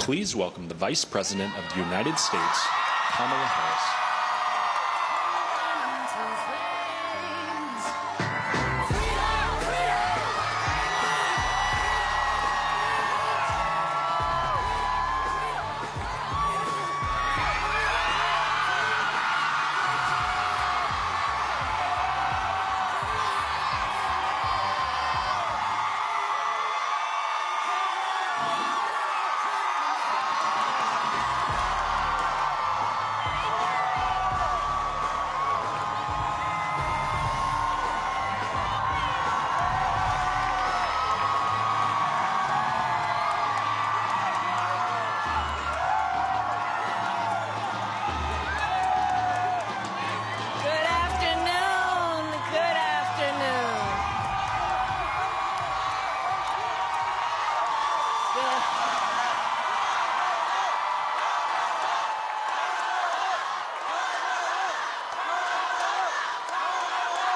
Please welcome the Vice President of the United States, Kamala Harris.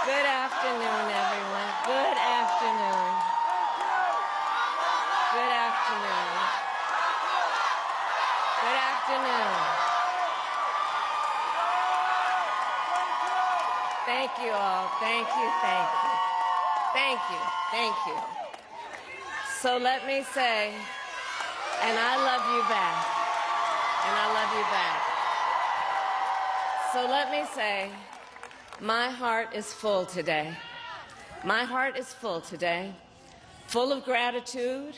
Good afternoon, everyone. Good afternoon. Good afternoon. Good afternoon. Thank you all. Thank you, thank you. Thank you, thank you. So let me say, and I love you back. And I love you back. So let me say, my heart is full today. My heart is full today, full of gratitude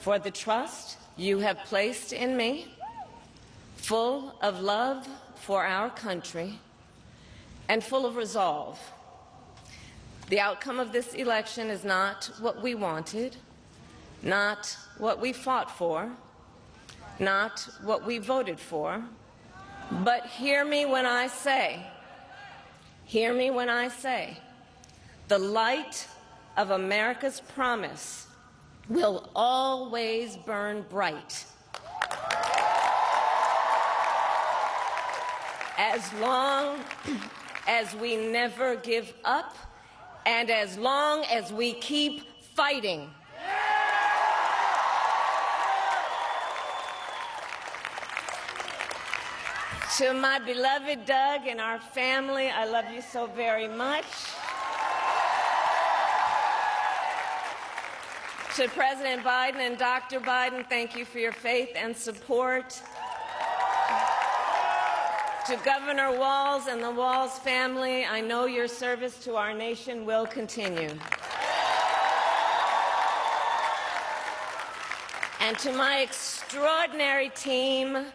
for the trust you have placed in me, full of love for our country, and full of resolve. The outcome of this election is not what we wanted, not what we fought for, not what we voted for, but hear me when I say, the light of America's promise will always burn bright. As long as we never give up and as long as we keep fighting. To my beloved Doug and our family, I love you so very much. To President Biden and Dr. Biden, thank you for your faith and support. To Governor Walz and the Walz family, I know your service to our nation will continue. And to my extraordinary team,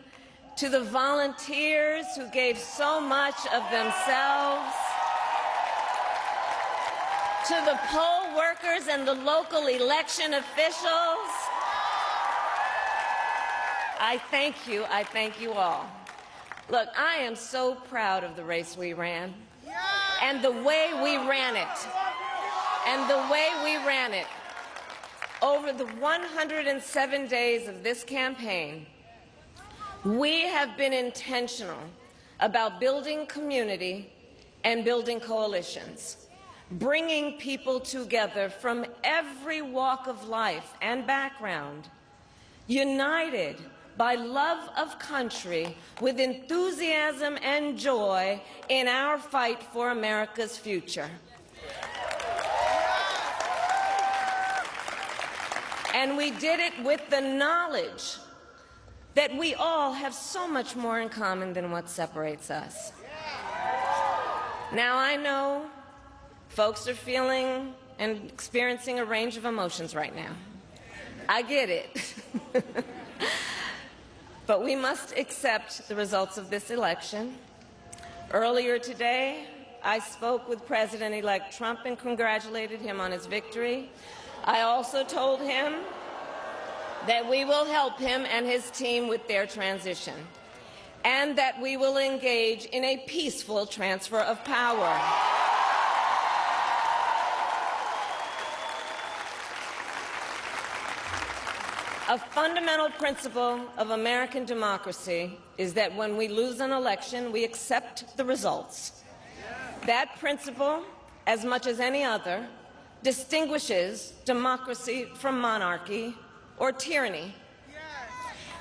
to the volunteers who gave so much of themselves, to the poll workers and the local election officials, I thank you all. Look, I am so proud of the race we ran, and the way we ran it, Over the 107 days of this campaign, we have been intentional about building community and building coalitions, bringing people together from every walk of life and background, united by love of country with enthusiasm and joy in our fight for America's future. And we did it with the knowledge that we all have so much more in common than what separates us. Now, I know folks are feeling and experiencing a range of emotions right now. I get it. But we accept the results of this election. Earlier today, I spoke with President-elect Trump and congratulated him on his victory. I also told him that we will help him and his team with their transition, and that we will engage in a peaceful transfer of power. A fundamental principle of American democracy is that when we lose an election, we accept the results. That principle, as much as any other, distinguishes democracy from monarchy or tyranny.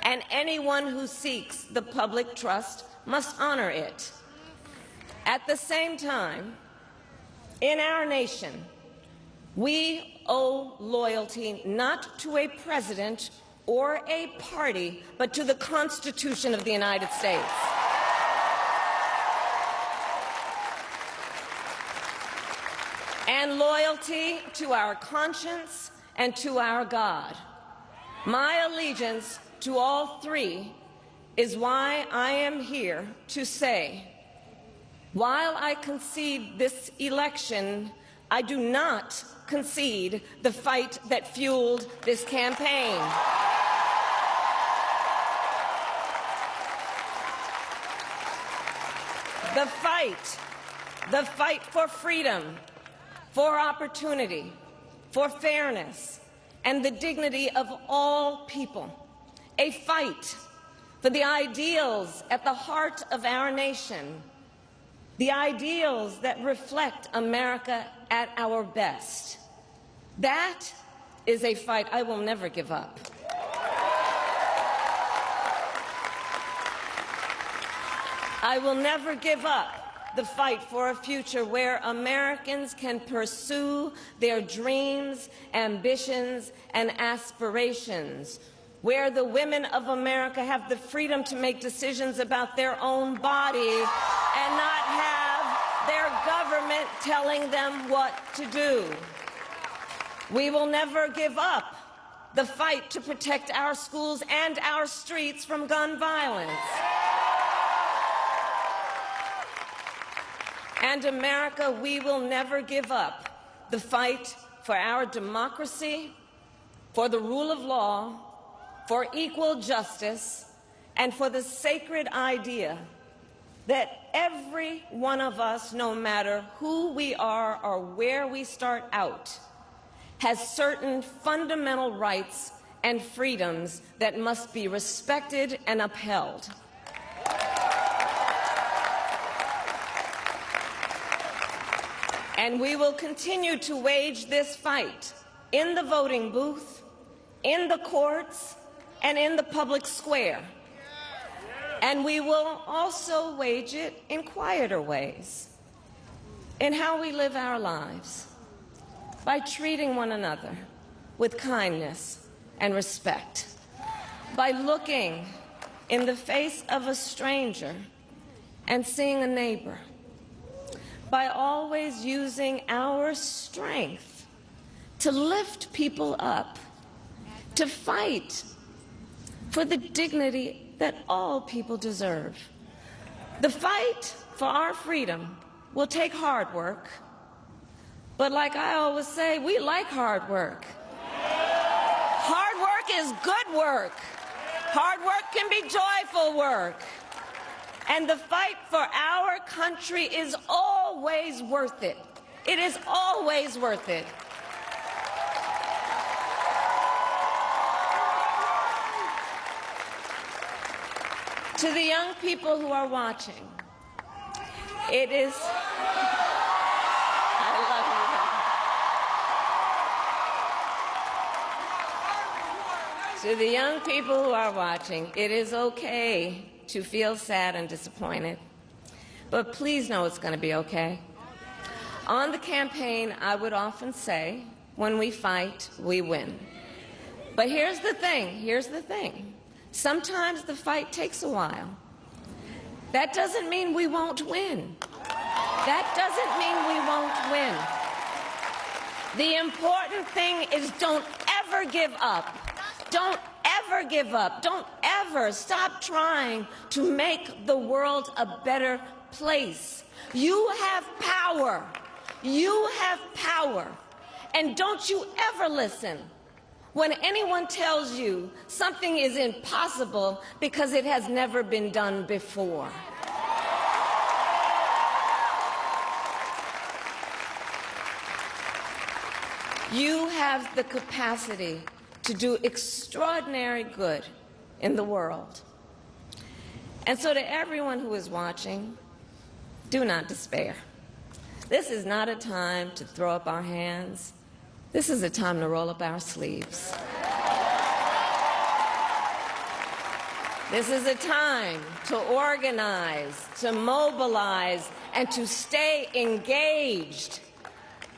and anyone who seeks the public trust must honor it. At the same time, in our nation, we owe loyalty not to a president or a party, but to the Constitution of the United States. And loyalty to our conscience and to our God. My allegiance to all three is why I am here to say, while I concede this election, I do not concede the fight that fueled this campaign. The fight for freedom, for opportunity, for fairness, and the dignity of all people. A fight for the ideals at the heart of our nation, the ideals that reflect America at our best. That is a fight I will never give up. I will never give up the fight for a future where Americans can pursue their dreams, ambitions, and aspirations, where the women of America have the freedom to make decisions about their own body and not have their government telling them what to do. We will never give up the fight to protect our schools and our streets from gun violence. And America, we will never give up the fight for our democracy, for the rule of law, for equal justice, and for the sacred idea that every one of us, no matter who we are or where we start out, has certain fundamental rights and freedoms that must be respected and upheld. And we will continue to wage this fight in the voting booth, in the courts, and in the public square. And we will also wage it in quieter ways, in how we live our lives, by treating one another with kindness and respect, by looking in the face of a stranger and seeing a neighbor, by always using our strength to lift people up, to fight for the dignity that all people deserve. The fight for our freedom will take hard work, but like I always say, we like hard work. Hard work is good work. Hard work can be joyful work. And the fight for our country is always worth it. It is always worth it. To the young people who are watching, it is... I love you. To the young people who are watching, it is okay to feel sad and disappointed, but please know it's going to be okay. On the campaign, I would often say, when we fight, we win. But here's the thing. Sometimes the fight takes a while. That doesn't mean we won't win. That doesn't mean we won't win. The important thing is don't ever give up. Don't ever give up. Don't ever stop trying to make the world a better place. You have power. You have power. And don't you ever listen when anyone tells you something is impossible because it has never been done before. You have the capacity to do extraordinary good in the world. And so to everyone who is watching, do not despair. This is not a time to throw up our hands. This is a time to roll up our sleeves. This is a time to organize, to mobilize, and to stay engaged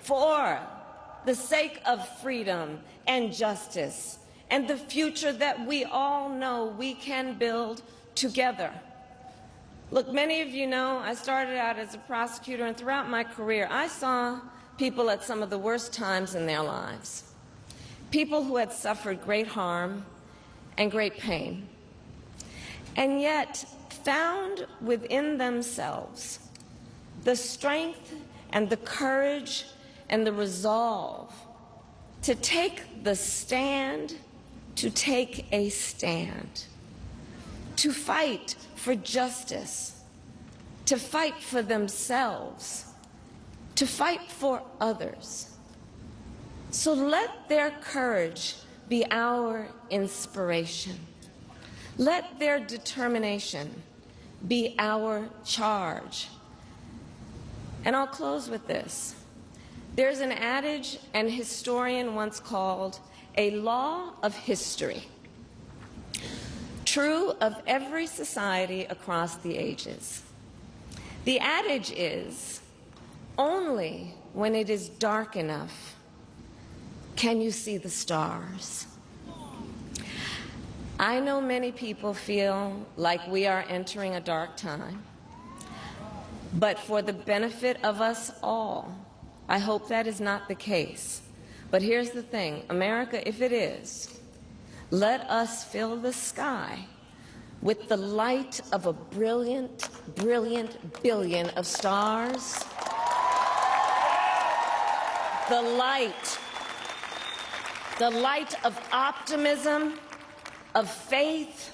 for the sake of freedom and justice and the future that we all know we can build together. Look, many of you know I started out as a prosecutor, and throughout my career I saw people at some of the worst times in their lives, people who had suffered great harm and great pain, and yet found within themselves the strength and the courage and the resolve to take the stand, to take a stand, to fight for justice, to fight for themselves, to fight for others. So let their courage be our inspiration. Let their determination be our charge. And I'll close with this. There's an adage an historian once called a law of history, true of every society across the ages. The adage is, only when it is dark enough can you see the stars. I know many people feel like we are entering a dark time, but for the benefit of us all, I hope that is not the case. But here's the thing, America, if it is, let us fill the sky with the light of a brilliant, brilliant billion of stars. The light of optimism, of faith,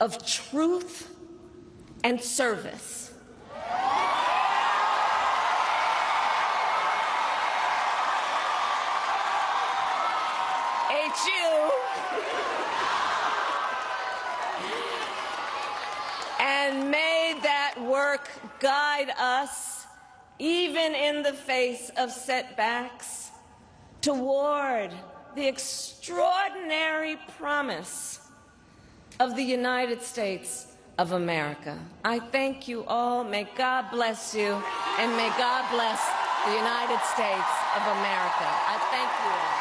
of truth, and service. HU. And may that work guide us, even in the face of setbacks, toward the extraordinary promise of the United States of America. I thank you all. May God bless you, and may God bless the United States of America. I thank you all.